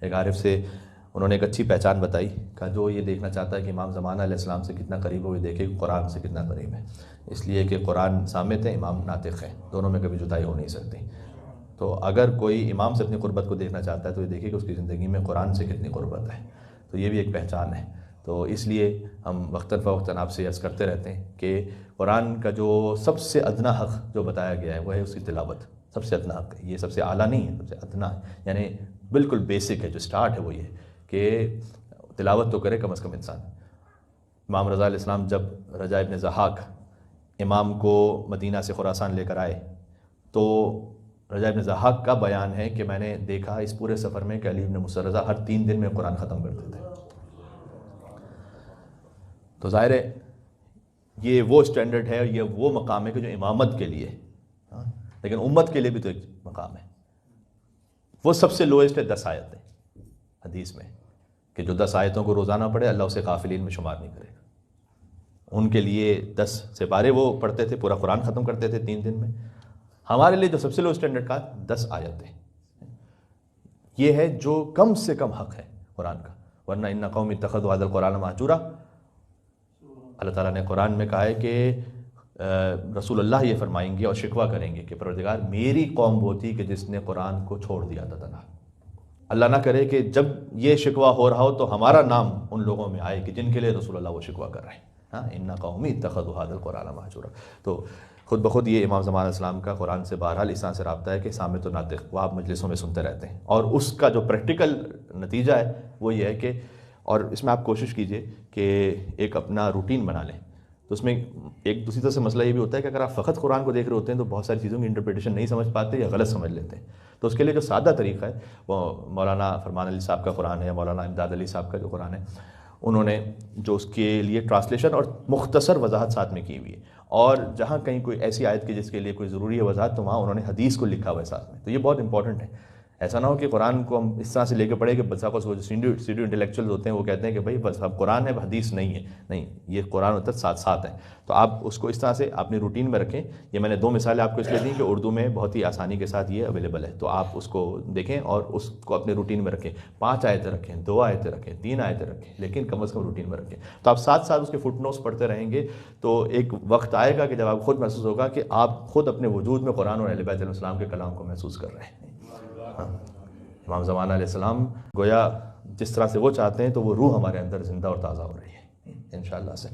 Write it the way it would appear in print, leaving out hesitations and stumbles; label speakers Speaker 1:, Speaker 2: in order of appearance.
Speaker 1: ایک عارف سے انہوں نے ایک اچھی پہچان بتائی کہ جو یہ دیکھنا چاہتا ہے کہ امام زمانہ علیہ السلام سے کتنا قریب ہے، وہ دیکھے کہ قرآن سے کتنا قریب ہے، اس لیے کہ قرآن سامت ہے، امام ناطق ہے، دونوں میں کبھی جدائی ہو نہیں سکتی۔ تو اگر کوئی امام سے اپنی قربت کو دیکھنا چاہتا ہے تو یہ دیکھے کہ اس کی زندگی میں قرآن سے کتنی قربت ہے، تو یہ بھی ایک پہچان ہے۔ تو اس لیے ہم وقتاً فوقتاً آپ سے عرض کرتے رہتے ہیں کہ قرآن کا جو سب سے ادنا حق جو بتایا گیا ہے وہ ہے اس کی تلاوت، سب سے ادنا حق ہے، یہ سب سے اعلیٰ نہیں ہے، سب سے ادنا ہے، یعنی بالکل بیسک ہے، جو سٹارٹ ہے وہ یہ کہ تلاوت تو کرے کم از کم انسان۔ امام رضا علیہ السلام جب رجا ابن ضحاک امام کو مدینہ سے خراسان لے کر آئے تو رجا ابن ضحاک کا بیان ہے کہ میں نے دیکھا اس پورے سفر میں کہ علی ابن موسیٰ رضا ہر 3 دن میں قرآن ختم کرتے تھے۔ تو ظاہر ہے یہ وہ اسٹینڈرڈ ہے، یہ وہ مقام ہے کہ جو امامت کے لیے، لیکن امت کے لیے بھی تو ایک مقام ہے۔ وہ سب سے لوئسٹ ہے 10 آیتیں حدیث میں، کہ جو 10 آیتوں کو روزانہ پڑھے اللہ اسے غافلین میں شمار نہیں کرے گا۔ ان کے لیے 10 سپارے وہ پڑھتے تھے، پورا قرآن ختم کرتے تھے 3 دن میں۔ ہمارے لیے جو سب سے لو اسٹینڈرڈ کا 10 آیتیں، یہ ہے جو کم سے کم حق ہے قرآن کا، ورنہ ان قوم اتخذوا ھذا القرآن مہجورا، اللہ تعالیٰ نے قرآن میں کہا ہے کہ رسول اللہ یہ فرمائیں گے اور شکوہ کریں گے کہ پروردگار میری قوم وہ تھی کہ جس نے قرآن کو چھوڑ دیا تھا تنہا۔ اللہ نہ کرے کہ جب یہ شکوہ ہو رہا ہو تو ہمارا نام ان لوگوں میں آئے کہ جن کے لیے رسول اللہ وہ شکوہ کر رہے ہیں۔ ان قوم اتخذوا ھذا القرآن مہجورا، تو خود بخود یہ امام زمان علیہ السلام کا قرآن سے بہرحال اس طرح سے رابطہ ہے کہ صامت و ناطق، وہ آپ مجلسوں میں سنتے رہتے ہیں، اور اس کا جو پریکٹیکل نتیجہ ہے وہ یہ ہے کہ، اور اس میں آپ کوشش کیجئے کہ ایک اپنا روٹین بنا لیں۔ تو اس میں ایک دوسری طرح سے مسئلہ یہ بھی ہوتا ہے کہ اگر آپ فقط قرآن کو دیکھ رہے ہوتے ہیں تو بہت ساری چیزوں کی انٹرپریٹیشن نہیں سمجھ پاتے یا غلط سمجھ لیتے ہیں۔ تو اس کے لیے جو سادہ طریقہ ہے وہ مولانا فرمان علی صاحب کا قرآن ہے یا مولانا امداد علی صاحب کا جو قرآن ہے، انہوں نے جو اس کے لیے ٹرانسلیشن اور مختصر وضاحت ساتھ میں کی ہوئی ہے، اور جہاں کہیں کوئی ایسی آیت کی جس کے لیے کوئی ضروری ہے وضاحت تو وہاں انہوں نے حدیث کو لکھا ہوا ہے ساتھ میں، تو یہ بہت امپورٹنٹ ہے۔ ایسا نہ ہو کہ قرآن کو ہم اس طرح سے لے کے پڑھے کہ بسا کو سیڈیو انٹلیکچوئل ہوتے ہیں وہ کہتے ہیں کہ بھائی بس اب قرآن ہے حدیث نہیں ہے، نہیں، یہ قرآن ہوتا ہے ساتھ ساتھ ہے۔ تو آپ اس کو اس طرح سے اپنی روٹین میں رکھیں۔ یہ میں نے 2 مثالیں آپ کو اس لیے دیں کہ اردو میں بہت ہی آسانی کے ساتھ یہ اویلیبل ہے، تو آپ اس کو دیکھیں اور اس کو اپنے روٹین میں رکھیں۔ 5 آیتیں رکھیں، 2 آیتیں رکھیں، 3 آیتیں رکھیں، لیکن کم از کم روٹین میں رکھیں۔ تو آپ ساتھ ساتھ اس کے فٹ نوٹس پڑھتے رہیں گے تو ایک وقت آئے گا کہ جب آپ خود محسوس ہوگا کہ آپ خود اپنے وجود میں قرآن اور اہل بیت علیہ السلام کے کلام کو محسوس کر رہے ہیں۔ امام زمانہ علیہ السلام گویا جس طرح سے وہ چاہتے ہیں تو وہ روح ہمارے اندر زندہ اور تازہ ہو رہی ہے انشاءاللہ سے۔